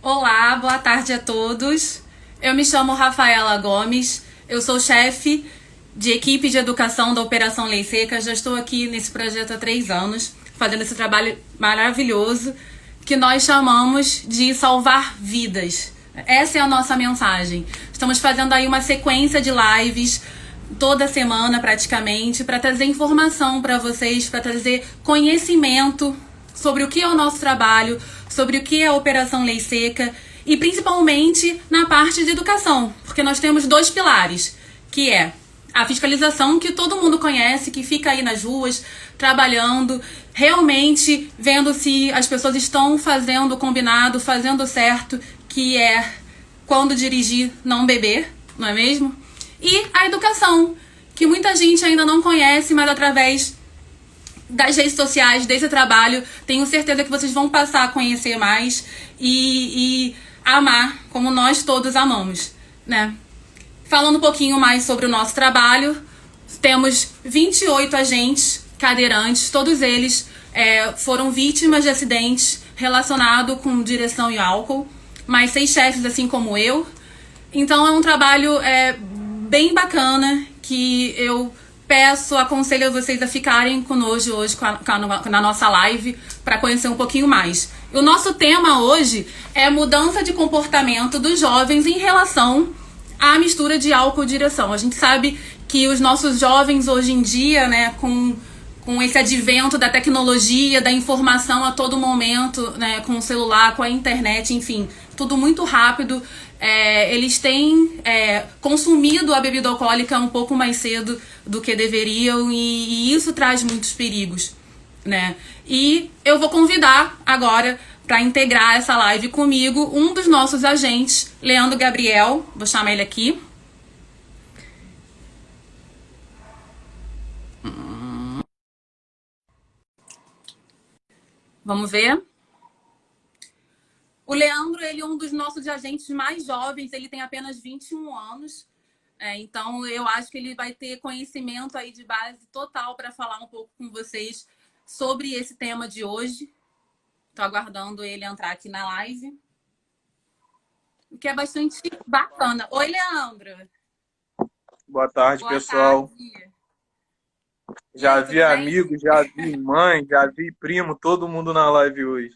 Olá, boa tarde a todos. Eu me chamo Rafaela Gomes, eu sou chefe de equipe de educação da Operação Lei Seca. Já estou aqui nesse projeto há 3 anos, fazendo esse trabalho maravilhoso que nós chamamos de salvar vidas. Essa é a nossa mensagem. Estamos fazendo aí uma sequência de lives toda semana praticamente para trazer informação para vocês, para trazer conhecimento sobre o que é o nosso trabalho, sobre o que é a Operação Lei Seca e principalmente na parte de educação, porque nós temos 2 pilares, que é a fiscalização, que todo mundo conhece, que fica aí nas ruas, trabalhando, realmente vendo se as pessoas estão fazendo o combinado, fazendo certo, que é quando dirigir, não beber, não é mesmo? E a educação, que muita gente ainda não conhece, mas através das redes sociais, desse trabalho, tenho certeza que vocês vão passar a conhecer mais e amar como nós todos amamos, né? Falando um pouquinho mais sobre o nosso trabalho, temos 28 agentes cadeirantes, todos eles foram vítimas de acidentes relacionados com direção e álcool, mais 6 chefes assim como eu. Então é um trabalho bem bacana que eu aconselho vocês a ficarem conosco hoje na nossa live para conhecer um pouquinho mais. O nosso tema hoje é mudança de comportamento dos jovens em relação à mistura de álcool e direção. A gente sabe que os nossos jovens hoje em dia, né, com esse advento da tecnologia, da informação a todo momento, né, com o celular, com a internet, enfim, tudo muito rápido, eles têm consumido a bebida alcoólica um pouco mais cedo do que deveriam e isso traz muitos perigos, né? E eu vou convidar agora para integrar essa live comigo um dos nossos agentes, Leandro Gabriel, vou chamar ele aqui. Vamos ver. O Leandro, ele é um dos nossos agentes mais jovens, ele tem apenas 21 anos. Então, eu acho que ele vai ter conhecimento aí de base total para falar um pouco com vocês sobre esse tema de hoje. Estou aguardando ele entrar aqui na live. O que é bastante bacana. Oi, Leandro. Boa tarde, Boa pessoal. tarde. E Já aí, vi tudo bem? amigo, já vi mãe, já vi primo, todo mundo na live hoje.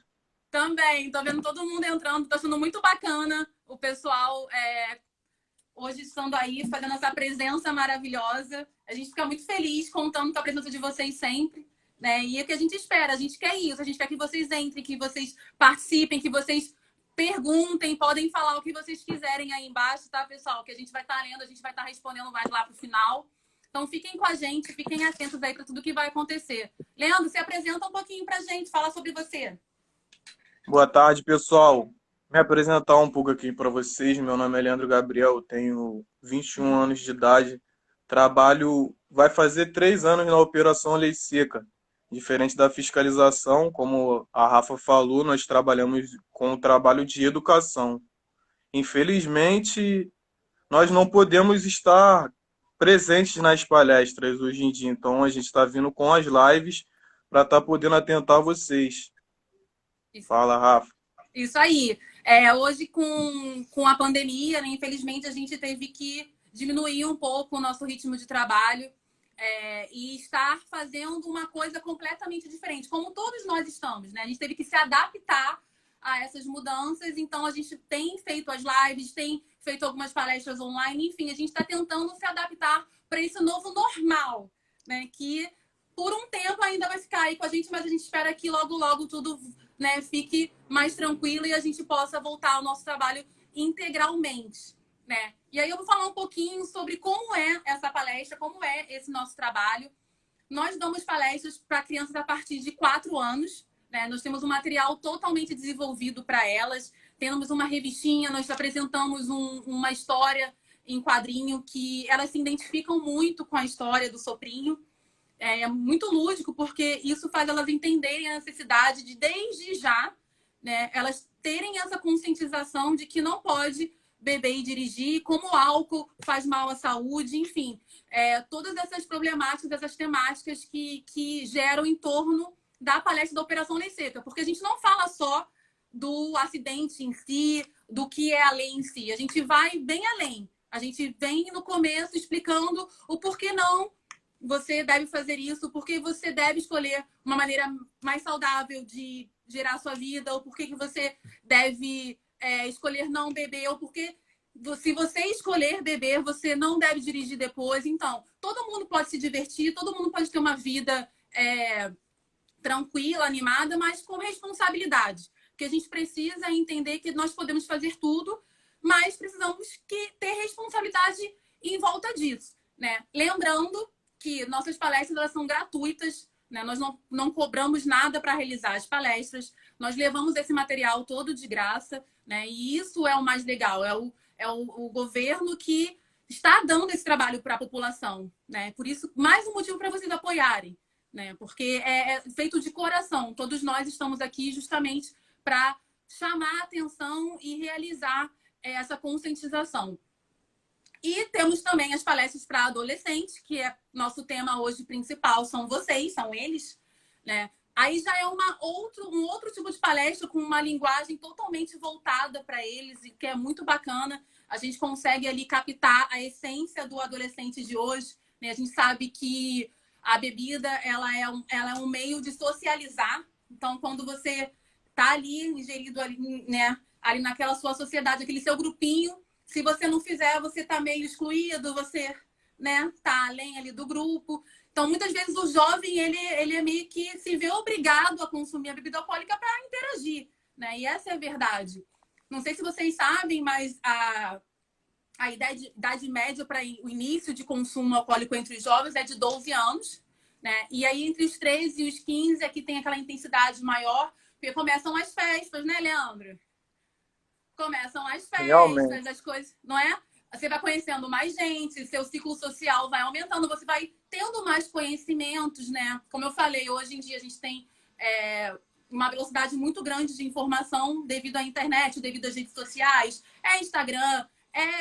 Também, tô vendo todo mundo entrando, tá sendo muito bacana o pessoal hoje estando aí, fazendo essa presença maravilhosa. A gente fica muito feliz contando com a presença de vocês sempre, né? E é o que a gente espera, a gente quer isso, a gente quer que vocês entrem, que vocês participem, que vocês perguntem, podem falar o que vocês quiserem aí embaixo, tá, pessoal? Que a gente vai estar lendo, a gente vai estar respondendo mais lá pro final. Então fiquem com a gente, fiquem atentos aí para tudo que vai acontecer. Leandro, se apresenta um pouquinho pra gente, fala sobre você. Boa tarde, pessoal. Me apresentar um pouco aqui para vocês. Meu nome é Leandro Gabriel, tenho 21 anos de idade. Trabalho, vai fazer 3 anos na Operação Lei Seca. Diferente da fiscalização, como a Rafa falou, nós trabalhamos com o trabalho de educação. Infelizmente, nós não podemos estar presentes nas palestras hoje em dia. Então, a gente está vindo com as lives para estar podendo atentar vocês. Fala, Rafa. Isso aí. Hoje, com a pandemia, né, infelizmente, a gente teve que diminuir um pouco o nosso ritmo de trabalho e estar fazendo uma coisa completamente diferente, como todos nós estamos, né? A gente teve que se adaptar a essas mudanças, então a gente tem feito as lives, tem feito algumas palestras online, enfim, a gente está tentando se adaptar para esse novo normal, né? Que por um tempo ainda vai ficar aí com a gente, mas a gente espera que logo, logo tudo, né, fique mais tranquilo e a gente possa voltar ao nosso trabalho integralmente, né? E aí eu vou falar um pouquinho sobre como é essa palestra, como é esse nosso trabalho. Nós damos palestras para crianças a partir de 4 anos, né? Nós temos um material totalmente desenvolvido para elas, temos uma revistinha, nós apresentamos uma história em quadrinho que elas se identificam muito com a história do Soprinho. É muito lúdico, porque isso faz elas entenderem a necessidade de, desde já, né, elas terem essa conscientização de que não pode beber e dirigir, como o álcool faz mal à saúde, enfim. Todas essas problemáticas, essas temáticas que geram em torno da palestra da Operação Lei Seca. Porque a gente não fala só do acidente em si, do que é a lei em si. A gente vai bem além. A gente vem no começo explicando o porquê não você deve fazer isso, porque você deve escolher uma maneira mais saudável de gerar a sua vida, ou porque que você deve escolher não beber, ou porque se você escolher beber, você não deve dirigir depois. Então, todo mundo pode se divertir, todo mundo pode ter uma vida tranquila, animada, mas com responsabilidade. Porque a gente precisa entender que nós podemos fazer tudo, mas precisamos ter responsabilidade em volta disso, né? Lembrando que nossas palestras elas são gratuitas, né? Nós não cobramos nada para realizar as palestras, nós levamos esse material todo de graça, né? E isso é o mais legal, o governo que está dando esse trabalho para a população, né? Por isso, mais um motivo para vocês apoiarem, né? Porque é feito de coração. Todos nós estamos aqui justamente para chamar a atenção e realizar essa conscientização. E temos também as palestras para adolescentes, que é nosso tema hoje principal, são vocês, são eles, né? Aí já é um outro tipo de palestra com uma linguagem totalmente voltada para eles, e que é muito bacana. A gente consegue ali captar a essência do adolescente de hoje, né? A gente sabe que a bebida ela é um meio de socializar. Então, quando você tá ali ingerido ali, né, ali naquela sua sociedade, aquele seu grupinho, se você não fizer, você tá meio excluído, você, né, tá além ali do grupo. Então, muitas vezes o jovem, ele é meio que se vê obrigado a consumir a bebida alcoólica para interagir, né? E essa é a verdade. Não sei se vocês sabem, mas a idade média para o início de consumo alcoólico entre os jovens é de 12 anos, né? E aí, entre os 13 e os 15 é que tem aquela intensidade maior, porque começam as festas, né, Leandro? Começam as festas, Realmente. as coisas, não é? Você vai conhecendo mais gente, seu ciclo social vai aumentando, você vai tendo mais conhecimentos, né? Como eu falei, hoje em dia a gente tem uma velocidade muito grande de informação devido à internet, devido às redes sociais, Instagram,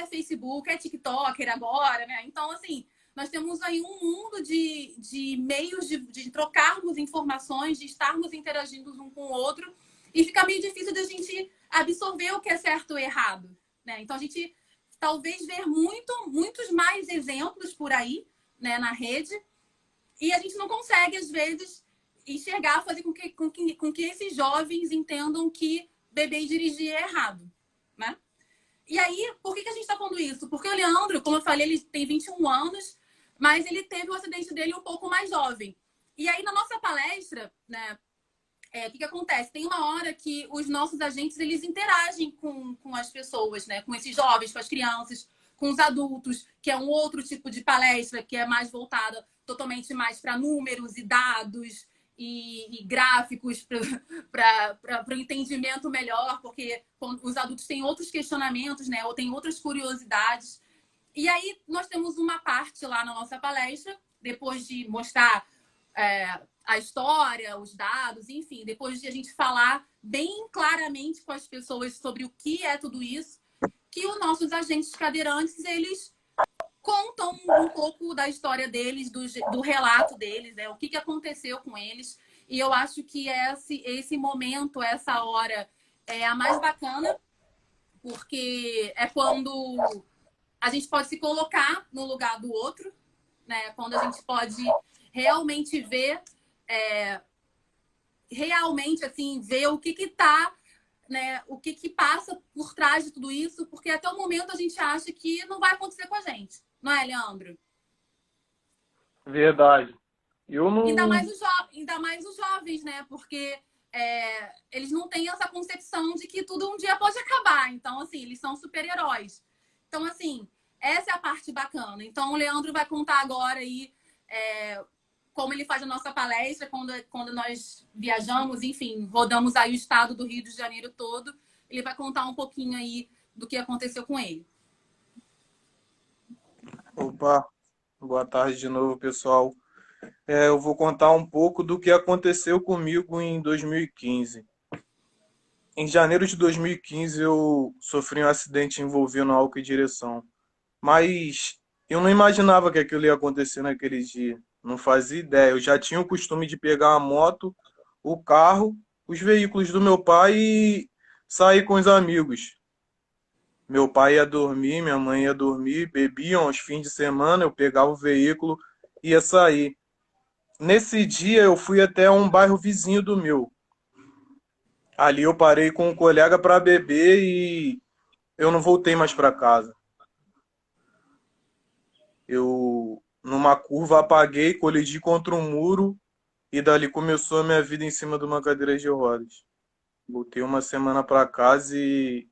Facebook, TikToker agora, né? Então, assim, nós temos aí um mundo de meios de trocarmos informações, de estarmos interagindo um com o outro, e fica meio difícil de a gente absorver o que é certo ou errado, né? Então, a gente talvez ver muitos mais exemplos por aí, né, na rede, e a gente não consegue, às vezes, enxergar, fazer com que esses jovens entendam que beber e dirigir é errado, né? E aí, por que a gente está falando isso? Porque o Leandro, como eu falei, ele tem 21 anos, mas ele teve o acidente dele um pouco mais jovem. E aí, na nossa palestra, né, o que acontece? Tem uma hora que os nossos agentes, eles interagem com as pessoas, né? Com esses jovens, com as crianças, com os adultos, que é um outro tipo de palestra, que é mais voltada totalmente mais para números e dados e gráficos para o entendimento melhor, porque os adultos têm outros questionamentos, né? Ou têm outras curiosidades. E aí nós temos uma parte lá na nossa palestra, depois de mostrar a história, os dados, enfim, depois de a gente falar bem claramente com as pessoas sobre o que é tudo isso, que os nossos agentes cadeirantes, eles contam um pouco da história deles, do relato deles, o que aconteceu com eles. E eu acho que esse momento, essa hora, é a mais bacana, porque é quando a gente pode se colocar no lugar do outro, né? Quando a gente pode realmente ver, realmente assim, ver o que tá, né? O que passa por trás de tudo isso, porque até o momento a gente acha que não vai acontecer com a gente, não é, Leandro? Verdade. Eu Ainda não. mais ainda mais os jovens, né? Porque eles não têm essa concepção de que tudo um dia pode acabar. Então, assim, eles são super-heróis. Então, assim, essa é a parte bacana. Então, o Leandro vai contar agora aí como ele faz a nossa palestra quando nós viajamos, enfim, rodamos aí o estado do Rio de Janeiro todo. Ele vai contar um pouquinho aí do que aconteceu com ele. Opa, boa tarde de novo, pessoal. Eu vou contar um pouco do que aconteceu comigo em 2015. Em janeiro de 2015, eu sofri um acidente envolvendo álcool e direção. Mas eu não imaginava que aquilo ia acontecer naquele dia. Não fazia ideia. Eu já tinha o costume de pegar a moto, o carro, os veículos do meu pai sair com os amigos. Meu pai ia dormir, minha mãe ia dormir, bebiam aos fins de semana, eu pegava o veículo e ia sair. Nesse dia eu fui até um bairro vizinho do meu. Ali eu parei com um colega para beber e eu não voltei mais para casa. Eu, numa curva, apaguei, colidi contra um muro e dali começou a minha vida em cima de uma cadeira de rodas. Voltei uma semana para casa e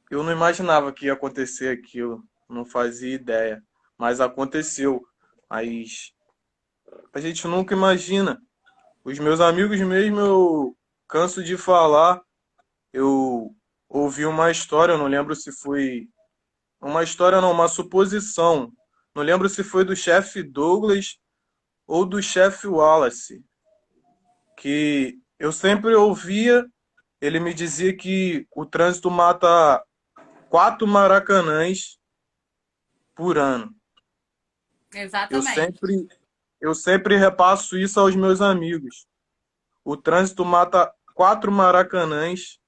eu não imaginava que ia acontecer aquilo. Não fazia ideia. Mas aconteceu. Mas a gente nunca imagina. Os meus amigos mesmo, eu canso de falar. Eu ouvi uma história, eu não lembro se foi. Uma história não, uma suposição. Não lembro se foi do chefe Douglas ou do chefe Wallace. Que eu sempre ouvia, ele me dizia que o trânsito mata 4 Maracanãs por ano. Eu Exatamente. sempre, eu sempre repasso isso aos meus amigos. O trânsito mata 4 Maracanãs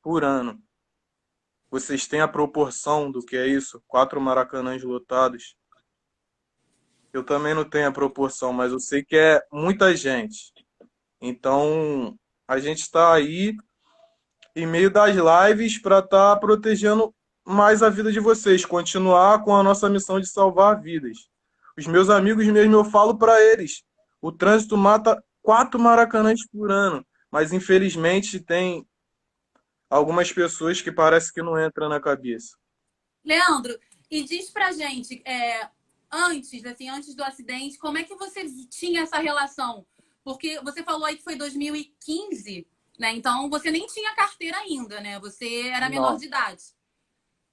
por ano. Vocês têm a proporção do que é isso? 4 Maracanãs lotados. Eu também não tenho a proporção, mas eu sei que é muita gente. Então, a gente está aí em meio das lives para estar protegendo mais a vida de vocês, continuar com a nossa missão de salvar vidas. Os meus amigos mesmo, eu falo para eles, o trânsito mata 4 Maracanãs por ano, mas infelizmente tem algumas pessoas que parece que não entra na cabeça. Leandro, e diz pra gente, antes, assim, antes do acidente, como é que você tinha essa relação? Porque você falou aí que foi 2015, né? Então você nem tinha carteira ainda, né? Você era menor Não, de idade.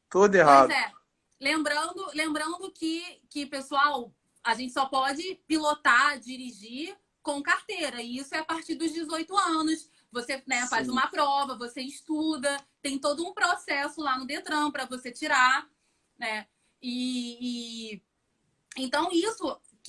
todo Pois errado. é. Lembrando que, pessoal, a gente só pode pilotar, dirigir com carteira. E isso é a partir dos 18 anos. Você, né, faz Sim. uma prova, você estuda, tem todo um processo lá no Detran para você tirar, né? E então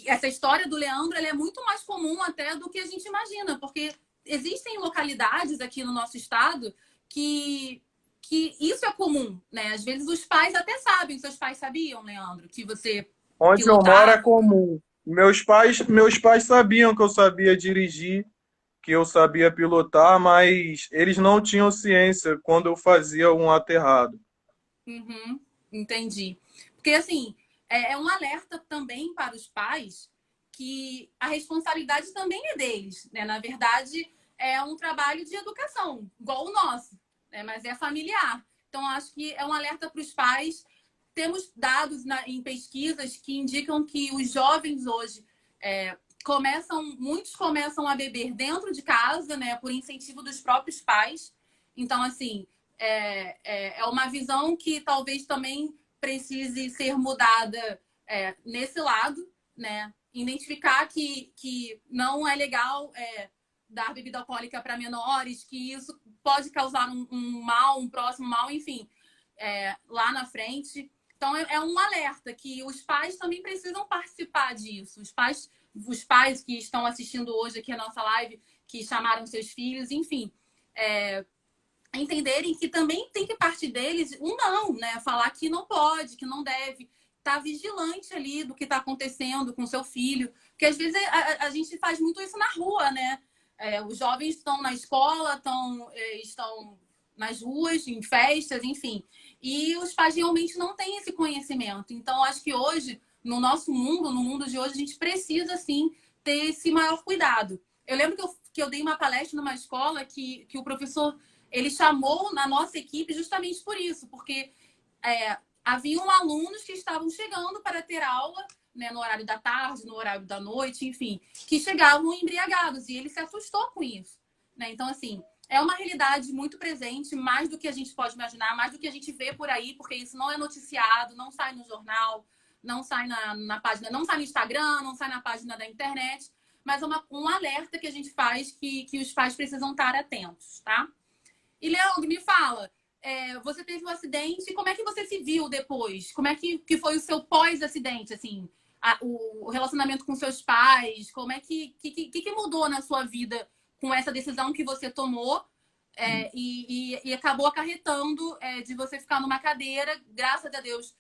essa história do Leandro, ela é muito mais comum até do que a gente imagina, porque existem localidades aqui no nosso estado que que isso é comum, né? Às vezes os pais até sabem, seus pais sabiam, Leandro, que você Onde eu moro é pilotava. comum. Meus pais sabiam que eu sabia dirigir, que eu sabia pilotar, mas eles não tinham ciência quando eu fazia um ato errado. Uhum, entendi. Porque, assim, é um alerta também para os pais que a responsabilidade também é deles, né? Na verdade, é um trabalho de educação, igual o nosso, né? Mas é familiar. Então, acho que é um alerta para os pais. Temos dados em pesquisas que indicam que os jovens hoje muitos começam a beber dentro de casa, né? Por incentivo dos próprios pais. Então, assim, é uma visão que talvez também precise ser mudada nesse lado, né? Identificar que não é legal dar bebida alcoólica para menores, que isso pode causar um mal, um próximo mal, enfim, lá na frente. Então, é um alerta que os pais também precisam participar disso. Os pais que estão assistindo hoje aqui a nossa live, que chamaram seus filhos, enfim, entenderem que também tem que partir deles um não, né? Falar que não pode, que não deve. Estar vigilante ali do que está acontecendo com seu filho. Porque às vezes a gente faz muito isso na rua, né? Os jovens estão na escola, estão nas ruas, em festas, enfim. E os pais realmente não têm esse conhecimento. Então, acho que hoje, no nosso mundo, no mundo de hoje, a gente precisa, sim, ter esse maior cuidado. Eu lembro que eu dei uma palestra numa escola que o professor ele chamou na nossa equipe justamente por isso, porque haviam alunos que estavam chegando para ter aula, né, no horário da tarde, no horário da noite, enfim, que chegavam embriagados e ele se assustou com isso, né? Então, assim, é uma realidade muito presente, mais do que a gente pode imaginar, mais do que a gente vê por aí, porque isso não é noticiado, não sai no jornal, não sai na página, não sai no Instagram, não sai na página da internet, mas é um alerta que a gente faz que os pais precisam estar atentos, tá? E, Leandro, me fala, você teve um acidente, como é que você se viu depois? Como é que foi o seu pós-acidente, assim? O relacionamento com seus pais? Como é que mudou na sua vida com essa decisão que você tomou? E acabou acarretando de você ficar numa cadeira. Graças a Deus,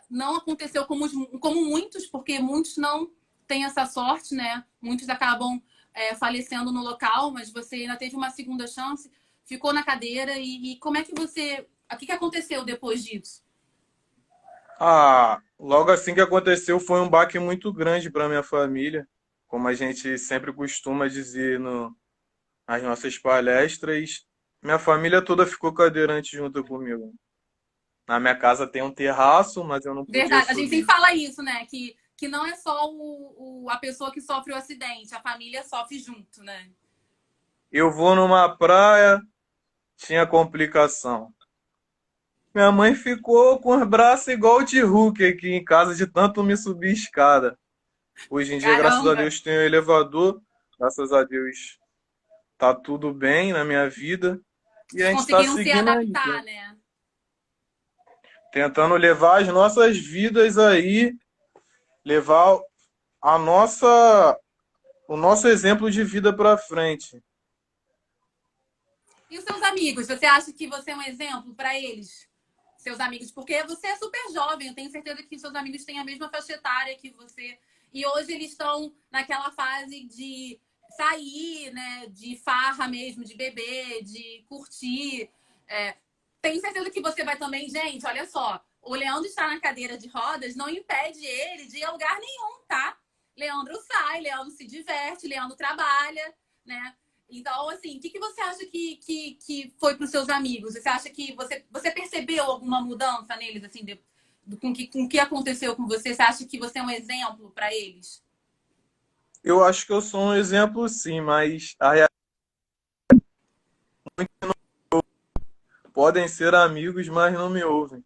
não aconteceu como muitos, porque muitos não têm essa sorte, né? Muitos acabam falecendo no local, mas você ainda teve uma segunda chance, ficou na cadeira. E como é que você... O que aconteceu depois disso? Ah, logo assim que aconteceu foi um baque muito grande para minha família, como a gente sempre costuma dizer nas nossas palestras. Minha família toda ficou cadeirante junto comigo. Na minha casa tem um terraço, mas eu não podia Verdade. A gente sempre subir. fala isso, né? Que não é só a pessoa que sofre o acidente, a família sofre junto, né? Eu vou numa praia, tinha complicação. Minha mãe ficou com os braços igual o de Hulk aqui em casa, de tanto me subir escada. Hoje em dia, graças a Caramba! Deus, tenho elevador. Graças a Deus, tá tudo bem na minha vida. E a Vocês gente está conseguiram se seguindo aí, adaptar, né? tentando levar as nossas vidas aí, levar a nossa, o nosso exemplo de vida para frente. E os seus amigos? Você acha que você é um exemplo para eles? Seus amigos? Porque você é super jovem, eu tenho certeza que seus amigos têm a mesma faixa etária que você. E hoje eles estão naquela fase de sair, né? De farra mesmo, de beber, de curtir. Tenho certeza que você vai também. Gente, olha só. O Leandro está na cadeira de rodas, não impede ele de ir a lugar nenhum, tá? Leandro sai, Leandro se diverte, Leandro trabalha, né? Então, assim, o que você acha que foi para os seus amigos? Você acha que você percebeu alguma mudança neles, assim, com o que aconteceu com você? Você acha que você é um exemplo para eles? Eu acho que eu sou um exemplo, sim, mas podem ser amigos, mas não me ouvem.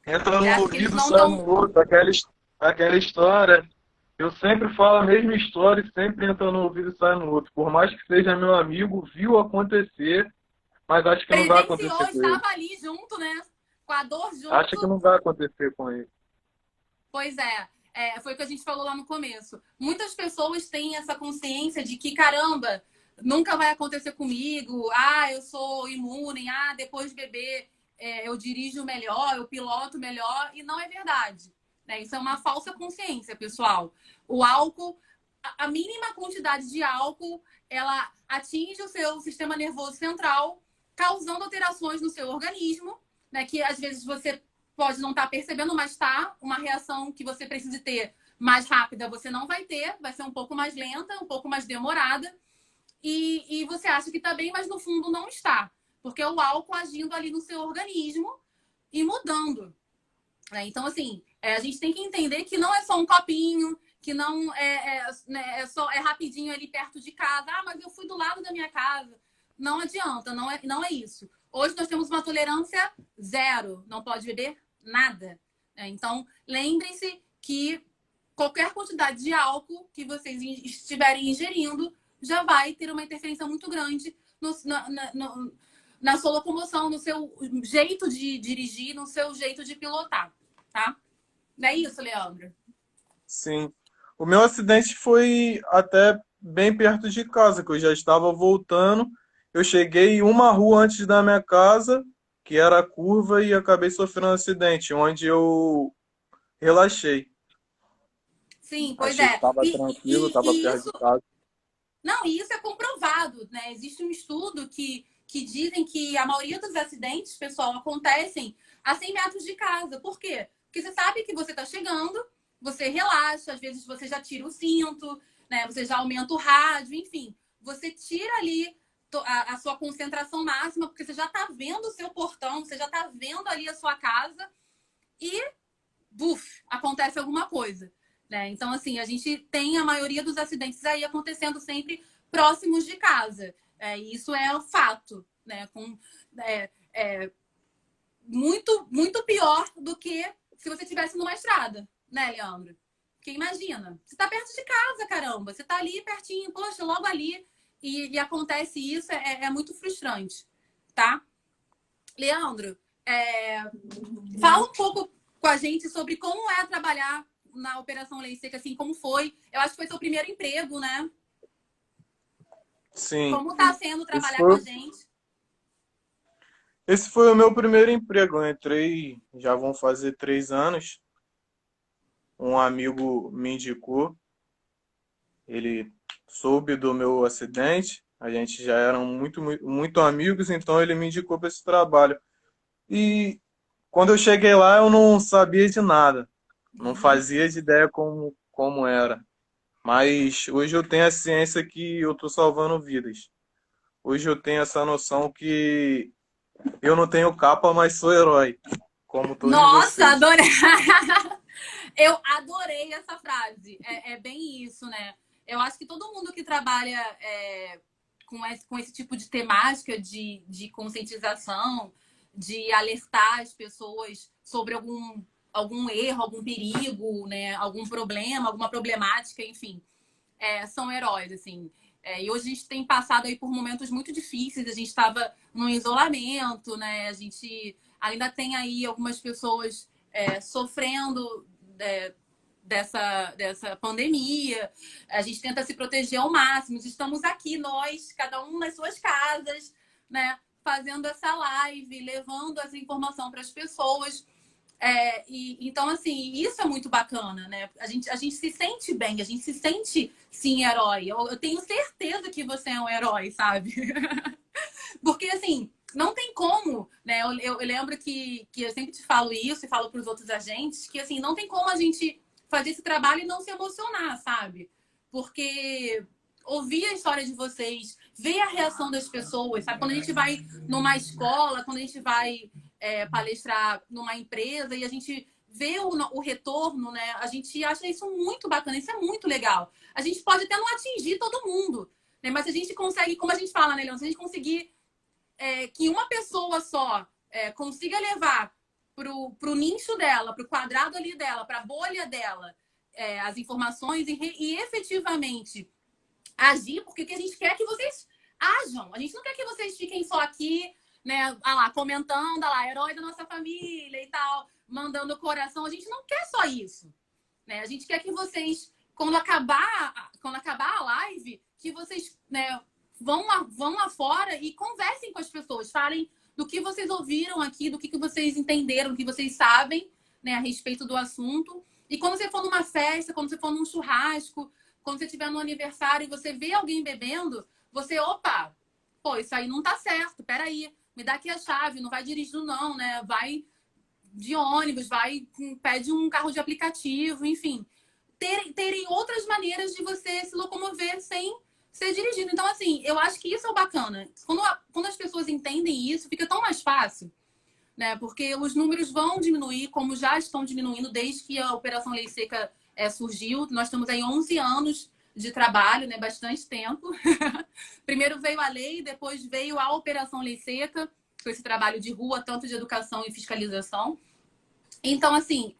Entra Você num acha que eles ouvido, não sai estão. no outro, aquela história. Eu sempre falo a mesma história e sempre entra no ouvido e sai no outro. Por mais que seja meu amigo, viu acontecer, mas acho que não vai Presenciou, acontecer com ele. estava ali junto, né? Com a dor Acho que junto. não vai acontecer com ele. Pois foi o que a gente falou lá no começo. Muitas pessoas têm essa consciência de que, caramba, nunca vai acontecer comigo. Ah, eu sou imune. Ah, depois de beber, eu dirijo melhor, eu piloto melhor. E não é verdade. Né? Isso é uma falsa consciência, pessoal. O álcool, a mínima quantidade de álcool, ela atinge o seu sistema nervoso central, causando alterações no seu organismo, né? Que às vezes você pode não estar percebendo, mas tá. Uma reação que você precisa ter mais rápida, você não vai ter, vai ser um pouco mais lenta, um pouco mais demorada. E você acha que está bem, mas no fundo não está. Porque é o álcool agindo ali no seu organismo e mudando. Né? Então, assim, a gente tem que entender que não é só um copinho, que não é rapidinho ali perto de casa. Ah, mas eu fui do lado da minha casa. Não adianta, não é isso. Hoje nós temos uma tolerância zero, não pode beber nada. Então, lembrem-se que qualquer quantidade de álcool que vocês estiverem ingerindo já vai ter uma interferência muito grande na sua locomoção, no seu jeito de dirigir, no seu jeito de pilotar, tá? Não é isso, Leandro? Sim. O meu acidente foi até bem perto de casa, que eu já estava voltando. Eu cheguei uma rua antes da minha casa, que era a curva, e acabei sofrendo um acidente, onde eu relaxei. Sim, pois Achei que é. estava E, tranquilo, e, estava e perto isso, de casa. não, e isso é comprovado, né? Existe um estudo que dizem que a maioria dos acidentes, pessoal, acontecem a 100 metros de casa. Por quê? Porque você sabe que você está chegando, você relaxa, às vezes você já tira o cinto, né? Você já aumenta o rádio, enfim. Você tira ali a sua concentração máxima, porque você já está vendo o seu portão, você já está vendo ali a sua casa e buf, acontece alguma coisa. Né? Então, assim, a gente tem a maioria dos acidentes aí acontecendo sempre próximos de casa. Isso é um fato, né? Muito, muito pior do que se você estivesse numa estrada, né, Leandro? Porque imagina, você está perto de casa, caramba, você está ali pertinho, poxa, logo ali, e acontece isso, é muito frustrante, tá? Leandro, fala um pouco com a gente sobre como é trabalhar na Operação Lei Seca, assim, como foi. Eu acho que foi seu primeiro emprego, né? Sim. Como tá sendo Esse trabalhar com foi, a gente? Esse foi o meu primeiro emprego. Eu entrei, já vão fazer 3 anos. Um amigo me indicou, ele soube do meu acidente. A gente já eram muito amigos, então ele me indicou para esse trabalho. E quando eu cheguei lá, eu não sabia de nada, não Uhum. fazia de ideia como era. Mas hoje eu tenho a ciência que eu estou salvando vidas. Hoje eu tenho essa noção que eu não tenho capa, mas sou herói, como todos Nossa, vocês. adorei! Eu adorei essa frase. É bem isso, né? Eu acho que todo mundo que trabalha com esse tipo de temática de conscientização, de alertar as pessoas sobre algum erro, algum perigo, né? Algum problema, alguma problemática, enfim, são heróis, assim. E hoje a gente tem passado aí por momentos muito difíceis, a gente estava no isolamento, né? A gente ainda tem aí algumas pessoas sofrendo é, dessa pandemia. A gente tenta se proteger ao máximo. Estamos aqui, nós, cada um nas suas casas, né? Fazendo essa live, levando essa informação para as pessoas. Então, assim, isso é muito bacana, né? A gente se sente bem, a gente se sente, sim, herói. Eu tenho certeza que você é um herói, sabe? Porque, assim, não tem como, né? Eu lembro que eu sempre te falo isso e falo para os outros agentes, que, assim, não tem como a gente fazer esse trabalho e não se emocionar, sabe? Porque ouvir a história de vocês, ver a reação das pessoas, sabe? Quando a gente vai numa escola, quando a gente vai palestrar numa empresa e a gente vê o retorno, né? A gente acha isso muito bacana, isso é muito legal. A gente pode até não atingir todo mundo, né? Mas a gente consegue, como a gente fala, né, Leon? Se a gente conseguir que uma pessoa só consiga levar pro nicho dela, pro quadrado ali dela, pra bolha dela, as informações e efetivamente agir, porque que a gente quer que vocês ajam. A gente não quer que vocês fiquem só aqui, né, lá, comentando, lá, herói da nossa família e tal, mandando coração. A gente não quer só isso, né? A gente quer que vocês, quando acabar a live, que vocês, né, vão lá fora e conversem com as pessoas, falem do que vocês ouviram aqui, do que vocês entenderam, do que vocês sabem, né, a respeito do assunto. E quando você for numa festa, quando você for num churrasco, quando você estiver no aniversário e você vê alguém bebendo, você, opa, pô, isso aí não tá certo, peraí, me dá aqui a chave, não vai dirigindo não, né? Vai de ônibus, pede um carro de aplicativo, enfim. Terem outras maneiras de você se locomover sem ser dirigido. Então, assim, eu acho que isso é o bacana. Quando as pessoas entendem isso, fica tão mais fácil, né? Porque os números vão diminuir, como já estão diminuindo desde que a Operação Lei Seca surgiu. Nós estamos aí 11 anos de trabalho, né? Bastante tempo. Primeiro veio a lei, depois veio a Operação Lei Seca, com esse trabalho de rua, tanto de educação e fiscalização. Então, assim,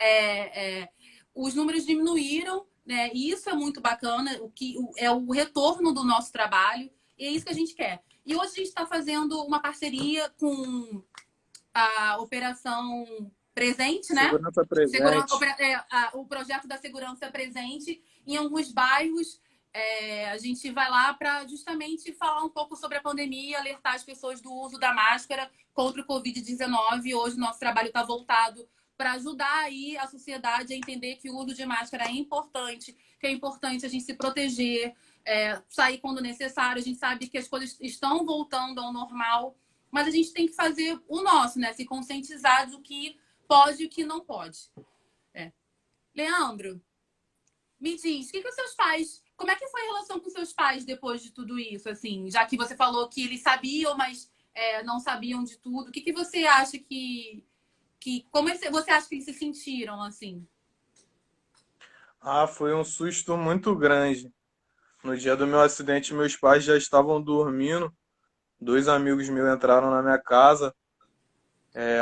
os números diminuíram, né? E isso é muito bacana, é o retorno do nosso trabalho, e é isso que a gente quer. E hoje a gente está fazendo uma parceria com a Operação Presente, né? Segurança presente. O projeto da Segurança Presente em alguns bairros. A gente vai lá para justamente falar um pouco sobre a pandemia, alertar as pessoas do uso da máscara contra o Covid-19. Hoje nosso trabalho está voltado para ajudar aí a sociedade a entender que o uso de máscara é importante, que é importante a gente se proteger, sair quando necessário. A gente sabe que as coisas estão voltando ao normal, mas a gente tem que fazer o nosso, né? Se conscientizar do que pode e o que não pode. Leandro, me diz, que os seus pais, como é que foi a relação com seus pais depois de tudo isso, assim? Já que você falou que eles sabiam, mas não sabiam de tudo, o que você acha como você acha que eles se sentiram, assim? Ah, foi um susto muito grande. No dia do meu acidente, meus pais já estavam dormindo. Dois amigos meus entraram na minha casa,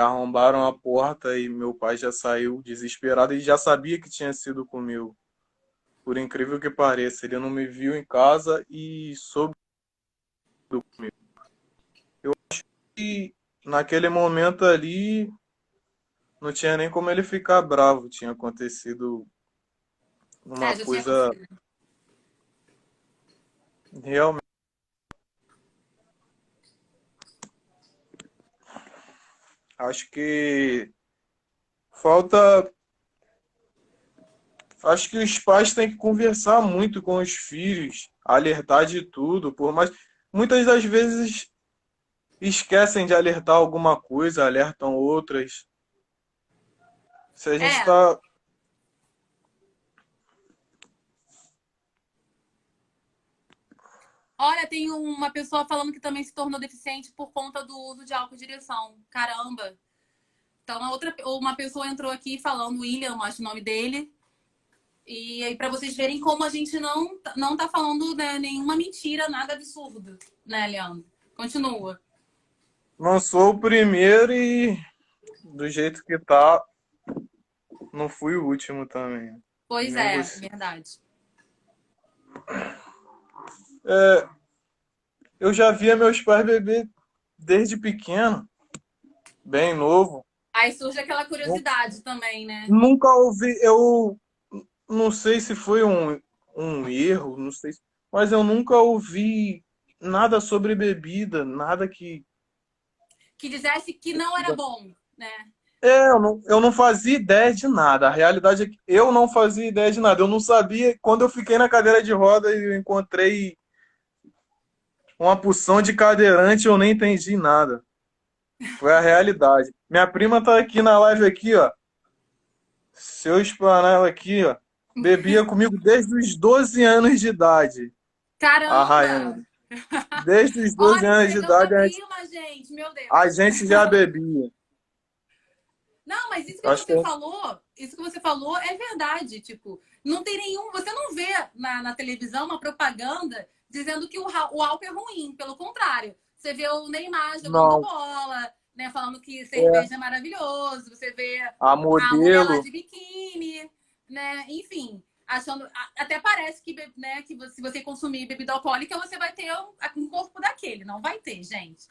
arrombaram a porta e meu pai já saiu desesperado e já sabia que tinha sido comigo. Por incrível que pareça, ele não me viu em casa e soube comigo. E naquele momento ali, não tinha nem como ele ficar bravo. Tinha acontecido uma Já tinha coisa acontecido. realmente. Acho que falta. Acho que os pais têm que conversar muito com os filhos, alertar de tudo, por mais. Muitas das vezes esquecem de alertar alguma coisa, alertam outras. Se a gente É, está. olha, tem uma pessoa falando que também se tornou deficiente por conta do uso de álcool direção. Caramba. Então, uma pessoa entrou aqui falando, William, acho o nome dele. E aí, para vocês verem como a gente não tá falando, né, nenhuma mentira, nada absurdo, né, Leandro? Continua. Não sou o primeiro e do jeito que tá, não fui o último também. E Pois nem é, você. verdade. É, eu já via meus pais beber desde pequeno, bem novo. Aí surge aquela Nu- curiosidade também, né? Nunca ouvi, eu não sei se foi um erro, não sei, mas eu nunca ouvi nada sobre bebida, nada que. Que dissesse que não era bom, né? Eu não fazia ideia de nada. A realidade é que eu não fazia ideia de nada. Eu não sabia. Quando eu fiquei na cadeira de roda e eu encontrei uma porção de cadeirante, eu nem entendi nada. Foi a realidade. Minha prima tá aqui na live aqui, ó. Se eu explanar ela aqui, ó. Bebia comigo desde os 12 anos de idade. A Caramba! Rayane. Desde os 12 Olha, anos de entregando a idade prima, gente, meu a Deus. gente já bebia. Não, mas isso que Acho que você falou, isso que você falou é verdade. Tipo, não tem nenhum. Você não vê na televisão uma propaganda dizendo que o álcool é ruim. Pelo contrário, você vê o Neymar jogando não. bola, né? Falando que É, cerveja é maravilhoso. Você vê a a mulher lá modelo. de biquíni, né? Enfim, achando. Até parece que, né, que se você consumir bebida alcoólica, você vai ter um corpo daquele. Não vai ter, gente.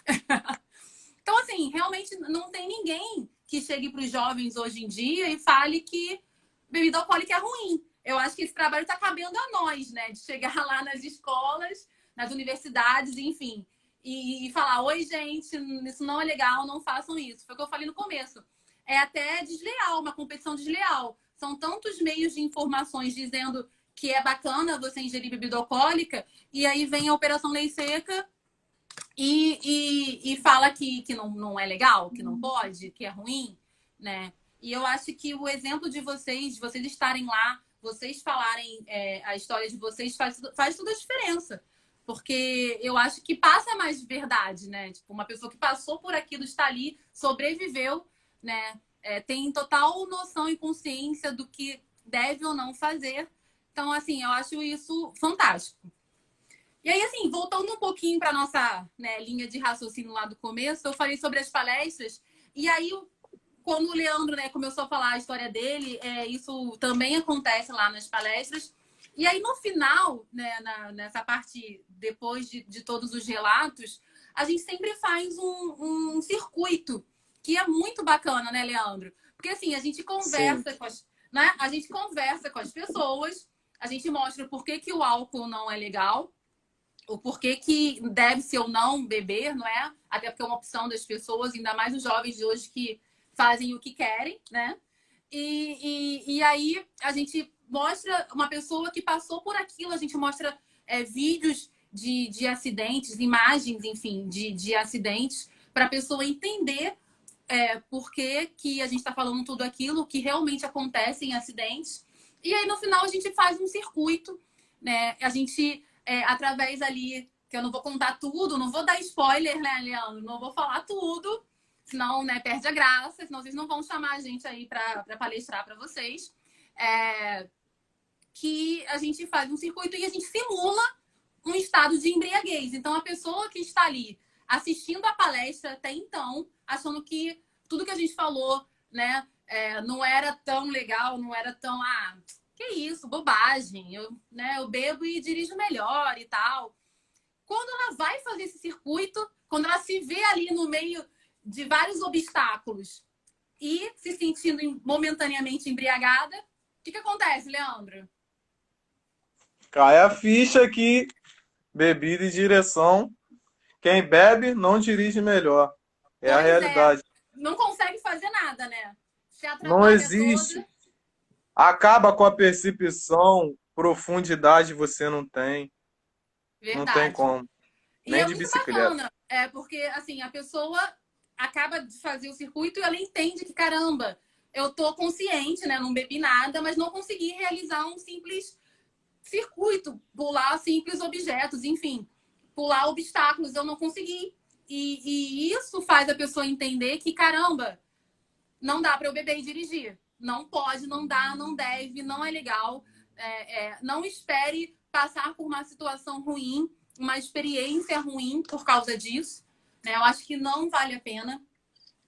Então, assim, realmente não tem ninguém que chegue para os jovens hoje em dia e fale que bebida alcoólica é ruim. Eu acho que esse trabalho está cabendo a nós, né? De chegar lá nas escolas, nas universidades, enfim, e falar: oi, gente, isso não é legal, não façam isso. Foi o que eu falei no começo. É até desleal, uma competição desleal. São tantos meios de informações dizendo que é bacana você ingerir bebida alcoólica, e aí vem a Operação Lei Seca e fala que não é legal, que não pode, que é ruim, né? E eu acho que o exemplo de vocês estarem lá, vocês falarem a história de vocês, faz toda a diferença. Porque eu acho que passa mais verdade, né? Tipo, uma pessoa que passou por aquilo, está ali, sobreviveu, né? Tem total noção e consciência do que deve ou não fazer. Então, assim, eu acho isso fantástico. E aí, assim, voltando um pouquinho para nossa, né, linha de raciocínio lá do começo, eu falei sobre as palestras. E aí, quando o Leandro, né, começou a falar a história dele, isso também acontece lá nas palestras. E aí, no final, né, nessa parte, depois de todos os relatos, a gente sempre faz um circuito, que é muito bacana, né, Leandro? Porque, assim, a gente Sim. conversa com né, a gente conversa com as pessoas, a gente mostra por que, que o álcool não é legal, o porquê que deve-se ou não beber, não é? Até porque é uma opção das pessoas, ainda mais os jovens de hoje que fazem o que querem, né? E aí a gente mostra uma pessoa que passou por aquilo, a gente mostra vídeos de acidentes, imagens, enfim, de acidentes, para a pessoa entender por que a gente está falando tudo aquilo, que realmente acontece em acidentes. E aí, no final, a gente faz um circuito, né? A gente, através ali, que eu não vou contar tudo, não vou dar spoiler, né, Leandro? Não vou falar tudo, senão, né, perde a graça, senão vocês não vão chamar a gente aí para palestrar para vocês. Que a gente faz um circuito e a gente simula um estado de embriaguez. Então, a pessoa que está ali assistindo a palestra até então, achando que tudo que a gente falou, né, não era tão legal, não era tão, que isso, bobagem, eu bebo e dirijo melhor e tal. Quando ela vai fazer esse circuito, quando ela se vê ali no meio de vários obstáculos e se sentindo momentaneamente embriagada, o que acontece, Leandro? Cai a ficha que bebida e direção. Quem bebe não dirige melhor. É a Pois é, realidade. não consegue nada, né? Se a Não trabalha existe. toda, Acaba com a percepção, profundidade você não tem. Não tem verdade. como. E Nem é de muito bicicleta. bacana, porque assim, a pessoa acaba de fazer o circuito e ela entende que, caramba, eu tô consciente, né? Não bebi nada, mas não consegui realizar um simples circuito, pular simples objetos, enfim, pular obstáculos, eu não consegui. E isso faz a pessoa entender que, caramba, não dá para eu beber e dirigir. Não pode, não dá, não deve, não é legal. Não espere passar por uma situação ruim, uma experiência ruim por causa disso. Né? Eu acho que não vale a pena.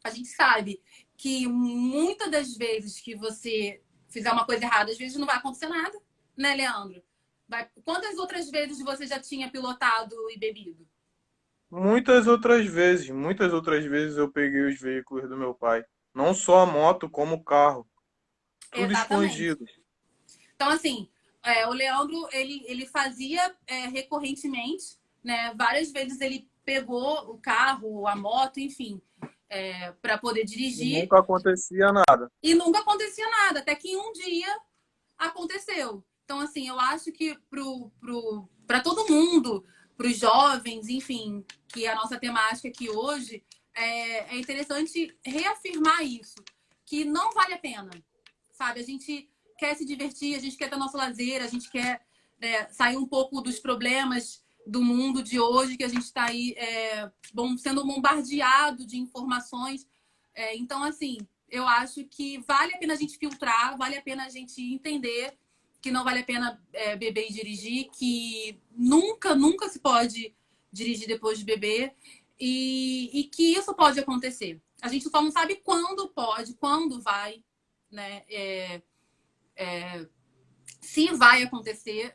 A gente sabe que muitas das vezes que você fizer uma coisa errada, às vezes não vai acontecer nada, né, Leandro? Quantas outras vezes você já tinha pilotado e bebido? Muitas outras vezes eu peguei os veículos do meu pai. Não só a moto, como o carro. Tudo Exatamente. escondido. Então, assim, o Leandro, ele fazia recorrentemente, né? Várias vezes ele pegou o carro, a moto, enfim, para poder E dirigir nunca acontecia nada. e nunca acontecia nada, até que um dia aconteceu. Então, assim, eu acho que para todo mundo, para os jovens, enfim, que é a nossa temática aqui hoje, é interessante reafirmar isso, que não vale a pena, sabe? A gente quer se divertir, a gente quer ter nosso lazer, a gente quer sair um pouco dos problemas do mundo de hoje, que a gente está aí sendo bombardeado de informações. Então, assim, eu acho que vale a pena a gente filtrar, vale a pena a gente entender que não vale a pena beber e dirigir, que nunca, nunca se pode dirigir depois de beber e que isso pode acontecer. A gente só não sabe quando pode, quando vai, né? Se vai acontecer,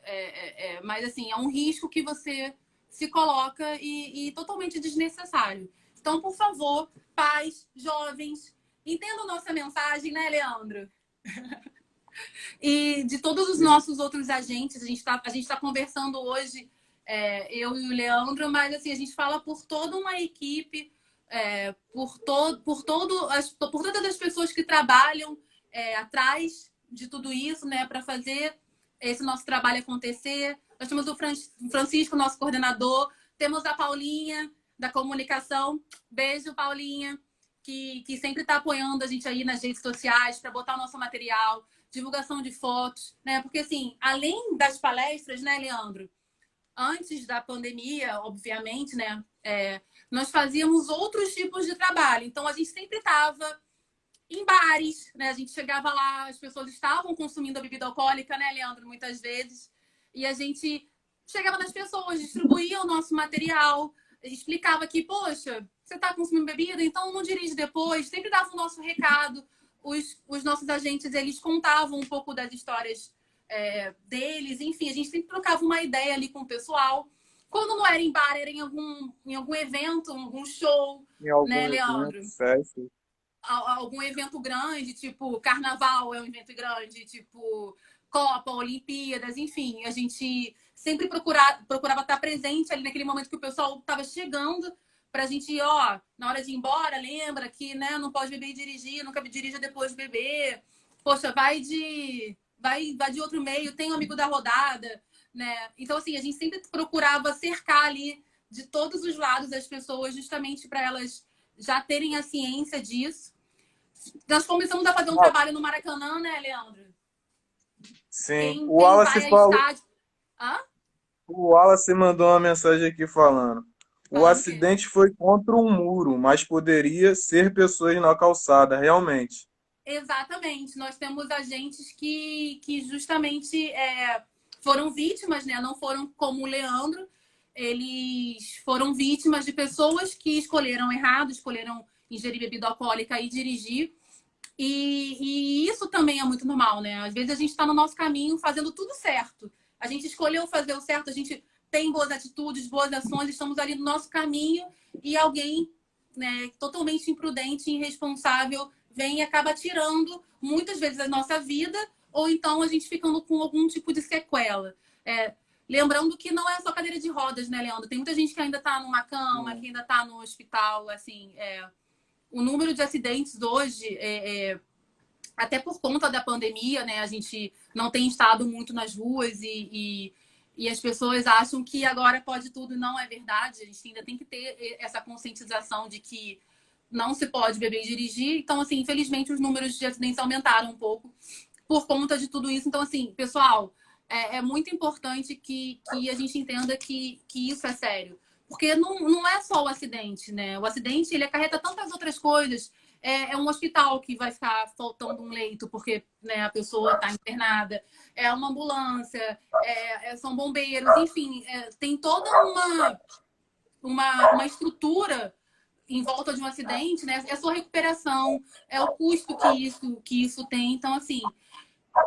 mas assim, é um risco que você se coloca e totalmente desnecessário. Então, por favor, pais, jovens, entendam nossa mensagem, né, Leandro? E de todos os nossos outros agentes, a gente tá conversando hoje, eu e o Leandro, mas assim, a gente fala por toda uma equipe, por todas as pessoas que trabalham atrás de tudo isso, né, para fazer esse nosso trabalho acontecer. Nós temos o Francisco, nosso coordenador, temos a Paulinha, da comunicação. Beijo, Paulinha, que sempre está apoiando a gente aí nas redes sociais para botar o nosso material, divulgação de fotos, né? Porque, assim, além das palestras, né, Leandro? Antes da pandemia, obviamente, né? Nós fazíamos outros tipos de trabalho. Então, a gente sempre estava em bares, né? A gente chegava lá, as pessoas estavam consumindo a bebida alcoólica, né, Leandro? Muitas vezes. E a gente chegava nas pessoas, distribuía o nosso material, explicava que, poxa, você está consumindo bebida, então não dirige depois. Sempre dava o nosso recado. Os nossos agentes, eles contavam um pouco das histórias deles. Enfim, a gente sempre trocava uma ideia ali com o pessoal. Quando não era em bar, era em algum evento, algum show, Em algum né, evento, Leandro? festa. Algum evento grande, tipo carnaval é um evento grande, tipo Copa, Olimpíadas, enfim, a gente sempre procurava estar presente ali naquele momento que o pessoal estava chegando para a gente, ó, na hora de ir embora, lembra que, né, não pode beber e dirigir, nunca dirija depois de beber. Poxa, vai de outro meio, tem um amigo da rodada, né? Então assim, a gente sempre procurava cercar ali de todos os lados as pessoas justamente para elas já terem a ciência disso. Nós começamos a fazer um Ah, trabalho no Maracanã, né, Leandro? sim. Quem vai a estádio. Hã? O Wallace mandou uma mensagem aqui falando. O Falando o quê? acidente foi contra um muro, mas poderia ser pessoas na calçada, realmente. Exatamente. Nós temos agentes que justamente foram vítimas, né? Não foram como o Leandro. Eles foram vítimas de pessoas que escolheram errado, escolheram ingerir bebida alcoólica e dirigir. E isso também é muito normal, né? Às vezes a gente está no nosso caminho fazendo tudo certo. A gente escolheu fazer o certo, a gente tem boas atitudes, boas ações, estamos ali no nosso caminho e alguém, né, totalmente imprudente, irresponsável, vem e acaba tirando muitas vezes a nossa vida, ou então a gente ficando com algum tipo de sequela. É, lembrando que não é só cadeira de rodas, né, Leandro? Tem muita gente que ainda está numa cama, que ainda está no hospital, assim, o número de acidentes hoje, até por conta da pandemia, né? A gente não tem estado muito nas ruas e as pessoas acham que agora pode tudo e não é verdade. A gente ainda tem que ter essa conscientização de que não se pode beber e dirigir. Então, assim, infelizmente, os números de acidentes aumentaram um pouco por conta de tudo isso. Então, assim, pessoal, é muito importante que a gente entenda que isso é sério. Porque não é só o acidente, né? O acidente, ele acarreta tantas outras coisas. É um hospital que vai ficar faltando um leito porque, né, a pessoa está internada. É uma ambulância, são bombeiros, enfim. Tem toda uma estrutura em volta de um acidente, né? É a sua recuperação, é o custo que isso tem. Então, assim,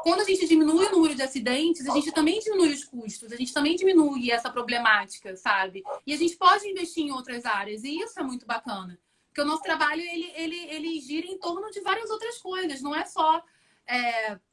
quando a gente diminui o número de acidentes, a gente também diminui os custos, a gente também diminui essa problemática, sabe? E a gente pode investir em outras áreas, e isso é muito bacana. Porque o nosso trabalho, ele gira em torno de várias outras coisas, não é só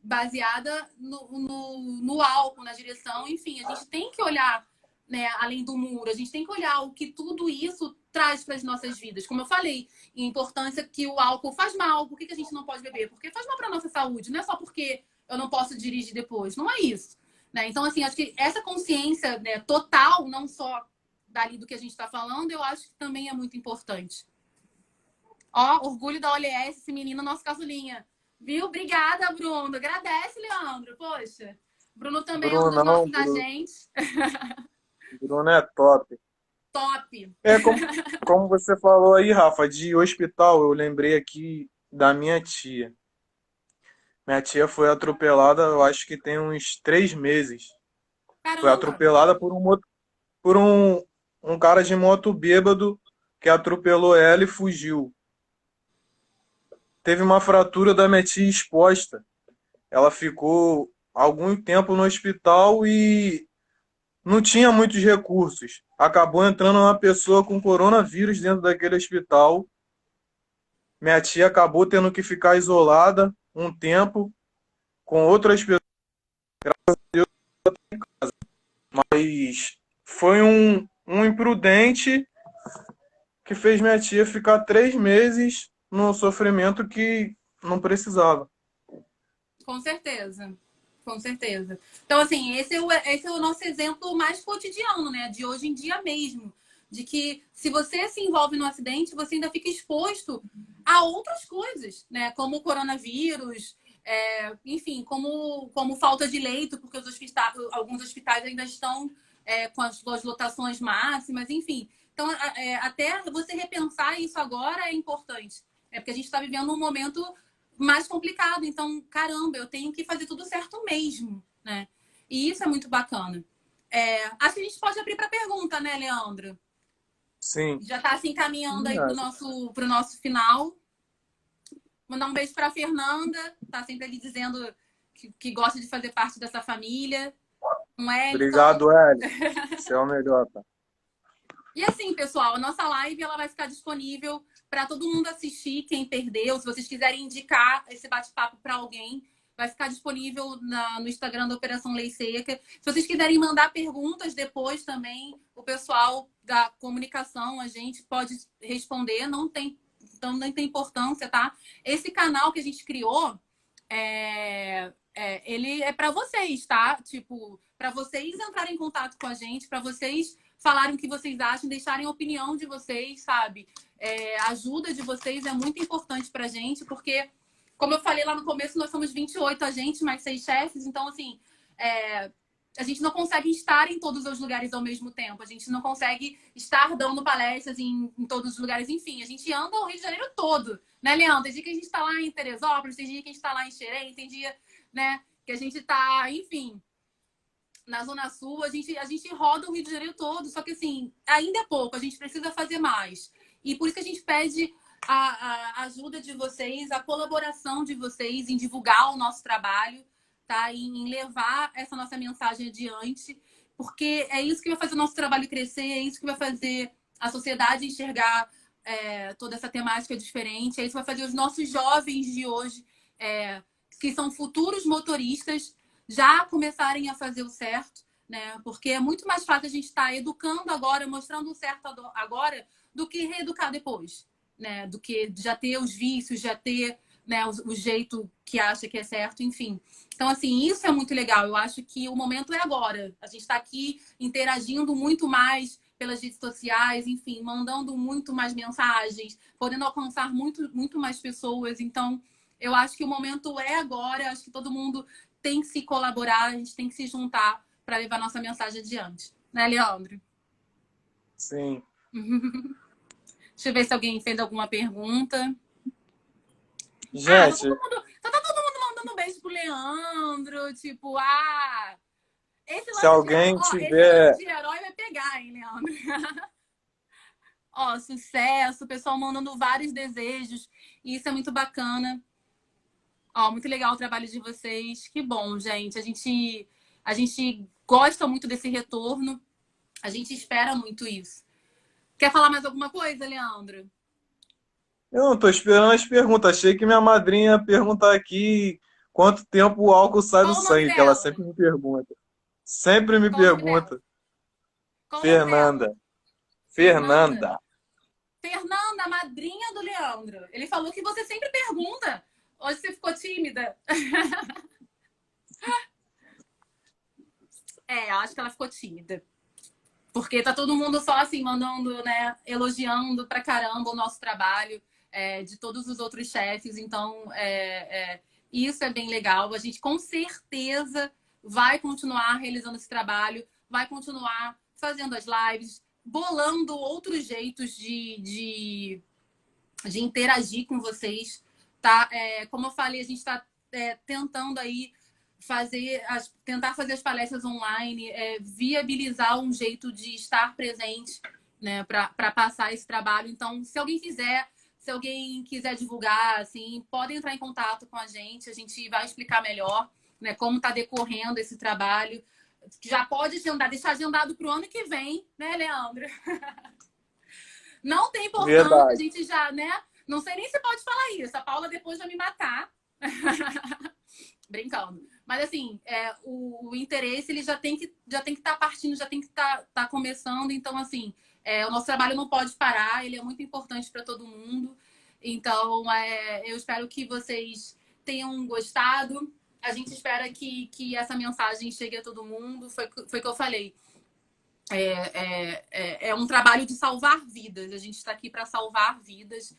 baseada no álcool, na direção, enfim, a gente tem que olhar, né, além do muro, a gente tem que olhar o que tudo isso traz para as nossas vidas. Como eu falei, a importância que o álcool faz mal, por que a gente não pode beber? Porque faz mal para a nossa saúde, não é só porque eu não posso dirigir depois. Não é isso. Né? Então, assim, acho que essa consciência, né, total, não só dali do que a gente está falando, eu acho que também é muito importante. Ó, orgulho da OLS, esse menino, nosso casulinha. Viu? Obrigada, Bruno. Agradece, Leandro. Poxa. Bruno também é um Bruno dos não, nossos agentes. Bruno é top. Top. Como você falou aí, Rafa, de hospital, eu lembrei aqui da minha tia. Minha tia foi atropelada, eu acho que tem uns 3 meses. Foi Caramba. atropelada por um cara de moto bêbado que atropelou ela e fugiu. Teve uma fratura da minha tia exposta. Ela ficou algum tempo no hospital e não tinha muitos recursos. Acabou entrando uma pessoa com coronavírus dentro daquele hospital. Minha tia acabou tendo que ficar isolada um tempo com outras pessoas, mas foi um imprudente que fez minha tia ficar 3 meses no sofrimento que não precisava. Com certeza. Com certeza. Então, assim, esse é o nosso exemplo mais cotidiano, né? De hoje em dia mesmo. De que se você se envolve no acidente, você ainda fica exposto a outras coisas, né? Como o coronavírus, enfim, como falta de leito, porque alguns hospitais ainda estão com as suas lotações máximas, enfim. Então, até você repensar isso agora é importante. Porque a gente está vivendo um momento mais complicado. Então, caramba, eu tenho que fazer tudo certo mesmo, né? E isso é muito bacana. Acho que a gente pode abrir para pergunta, né, Leandro? Sim. Já está assim caminhando aí É, pro nosso final. Mandar um beijo para Fernanda, tá sempre ali dizendo que gosta de fazer parte dessa família. Um Wellington. obrigado, Hélio. Você é o melhor, tá? E assim, pessoal, a nossa live ela vai ficar disponível para todo mundo assistir, quem perdeu. Se vocês quiserem indicar esse bate-papo para alguém, vai ficar disponível no Instagram da Operação Lei Seca. Se vocês quiserem mandar perguntas depois também, o pessoal da comunicação, a gente pode responder, então não tem importância, tá? Esse canal que a gente criou, ele é para vocês, tá? Tipo, para vocês entrarem em contato com a gente, para vocês falarem o que vocês acham, deixarem a opinião de vocês, sabe? A ajuda de vocês é muito importante pra gente, porque, como eu falei lá no começo, nós somos 28 agentes, mais 6 chefes, então, assim, a gente não consegue estar em todos os lugares ao mesmo tempo, a gente não consegue estar dando palestras em todos os lugares, enfim, a gente anda o Rio de Janeiro todo, né, Leandro? Tem dia que a gente tá lá em Teresópolis, tem dia que a gente tá lá em Xerém, tem dia, né, que a gente tá, enfim, na Zona Sul, a gente roda o Rio de Janeiro todo, só que assim, ainda é pouco, a gente precisa fazer mais. E por isso que a gente pede a ajuda de vocês, a colaboração de vocês em divulgar o nosso trabalho, tá? Em levar essa nossa mensagem adiante, porque é isso que vai fazer o nosso trabalho crescer, é isso que vai fazer a sociedade enxergar toda essa temática diferente, é isso que vai fazer os nossos jovens de hoje, que são futuros motoristas, já começarem a fazer o certo, né? Porque é muito mais fácil a gente estar educando agora, mostrando o certo agora, do que reeducar depois. né, do que já ter os vícios, já ter, né, o jeito que acha que é certo, enfim. Então, assim, isso é muito legal. Eu acho que o momento é agora. A gente está aqui interagindo muito mais pelas redes sociais, enfim, mandando muito mais mensagens, podendo alcançar muito mais pessoas. Então, eu acho que o momento é agora. Eu acho que todo mundo tem que se colaborar, a gente tem que se juntar para levar nossa mensagem adiante. Né, Leandro? Sim. Deixa eu ver se alguém fez alguma pergunta. Ah, Gente, tá todo mundo mandando um beijo pro Leandro. Tipo, se alguém esse lance tiver. de herói vai pegar, hein, Leandro? Ó, sucesso, o pessoal mandando vários desejos. E isso é muito bacana. Ó, muito legal o trabalho de vocês. Que bom, gente. A gente gosta muito desse retorno. A gente espera muito isso. Quer falar mais alguma coisa, Leandro? Eu não tô esperando as perguntas. Achei que minha madrinha ia perguntar aqui quanto tempo o álcool sai do Qual o nome sangue, que ela dela? sempre me pergunta. Sempre me Qual o nome dela? pergunta. Qual o nome dela? Fernanda. Fernanda? Fernanda. Fernanda, madrinha do Leandro. Ele falou que você sempre pergunta. Hoje você ficou tímida. É, acho que ela ficou tímida. Porque tá todo mundo só assim, mandando, né, elogiando pra caramba o nosso trabalho, de todos os outros chefes. Então, isso é bem legal. A gente com certeza vai continuar realizando esse trabalho, vai continuar fazendo as lives, bolando outros jeitos de interagir com vocês, tá? Como eu falei, a gente está tentando aí tentar fazer as palestras online, viabilizar um jeito de estar presente, né, para passar esse trabalho. Então, se alguém quiser divulgar, assim, pode entrar em contato com a gente vai explicar melhor, né, como está decorrendo esse trabalho. Já pode deixar agendado para o ano que vem, né, Leandro? Não tem importância, a Verdade. gente já, né? Não sei nem se pode falar isso. A Paula depois vai me matar. Brincando. Mas assim, o interesse ele já tem que estar partindo, já tem que tá começando. Então, assim, o nosso trabalho não pode parar, ele é muito importante para todo mundo. Então, eu espero que vocês tenham gostado. A gente espera que essa mensagem chegue a todo mundo. Foi o que eu falei. É um trabalho de salvar vidas. A gente está aqui para salvar vidas.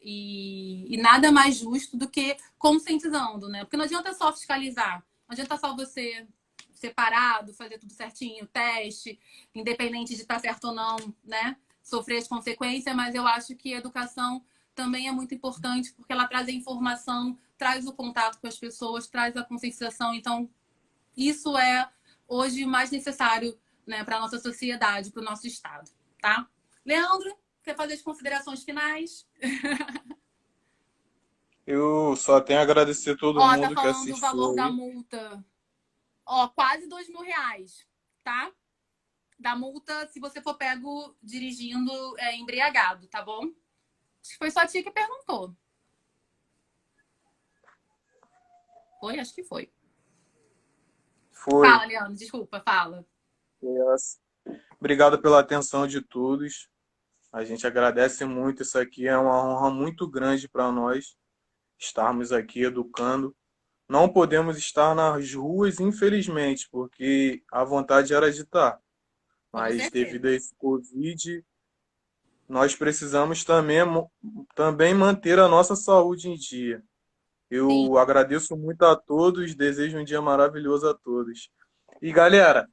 E nada mais justo do que conscientizando, né? Porque não adianta só fiscalizar, não adianta só você separado, fazer tudo certinho, teste, independente de estar certo ou não, né? Sofrer as consequências, mas eu acho que a educação também é muito importante porque ela traz a informação, traz o contato com as pessoas, traz a conscientização. Então, isso é hoje mais necessário, né, para a nossa sociedade, para o nosso estado, tá? Leandro, quer fazer as considerações finais? Eu só tenho a agradecer todo Ó, tá mundo que falando o assistiu valor da aí. multa. Ó, quase R$ 2.000, tá? Da multa se você for pego dirigindo embriagado, tá bom? Acho que foi só a tia que perguntou. Foi? Acho que foi. Foi. Fala, Leandro, desculpa, fala. Obrigado pela atenção de todos. A gente agradece muito. Isso aqui é uma honra muito grande para nós estarmos aqui educando. Não podemos estar nas ruas, infelizmente, porque a vontade era de estar. Com Mas devido certeza. a esse Covid, nós precisamos também manter a nossa saúde em dia. Sim. Eu agradeço muito a todos, desejo um dia maravilhoso a todos. E galera,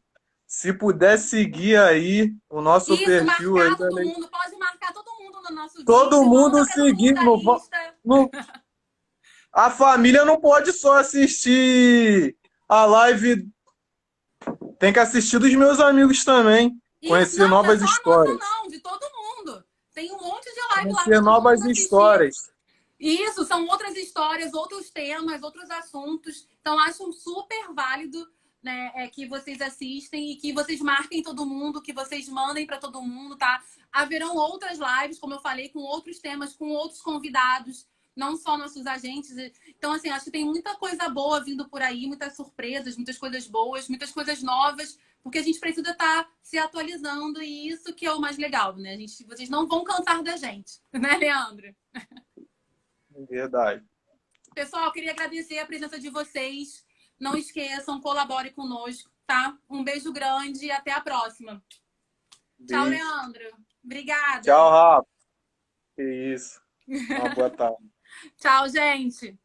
se puder seguir aí o nosso Isso, perfil aí marcar da todo mundo. Pode marcar todo mundo no nosso todo vídeo. Manda mundo para todo mundo seguir. da lista. A família não pode só assistir a live, tem que assistir dos meus amigos também. Isso, Conhecer não, não é novas só a nossa, histórias. não. De todo mundo. Tem um monte de live lá Conhecer para todo novas mundo assistir. histórias. Isso, são outras histórias, outros temas, outros assuntos. Então, acho super válido, né, que vocês assistem e que vocês marquem todo mundo, que vocês mandem para todo mundo, tá? Haverão outras lives, como eu falei, com outros temas, com outros convidados, não só nossos agentes. Então, assim, acho que tem muita coisa boa vindo por aí, muitas surpresas, muitas coisas boas, muitas coisas novas, porque a gente precisa estar se atualizando e isso que é o mais legal, né? Vocês não vão cansar da gente, né, Leandro? Verdade. Pessoal, eu queria agradecer a presença de vocês. Não esqueçam, colabore conosco, tá? Um beijo grande e até a próxima. Tchau, Beijo. Leandro. Obrigada. Tchau, Rafa. Que isso. Uma boa tarde. Tchau, gente.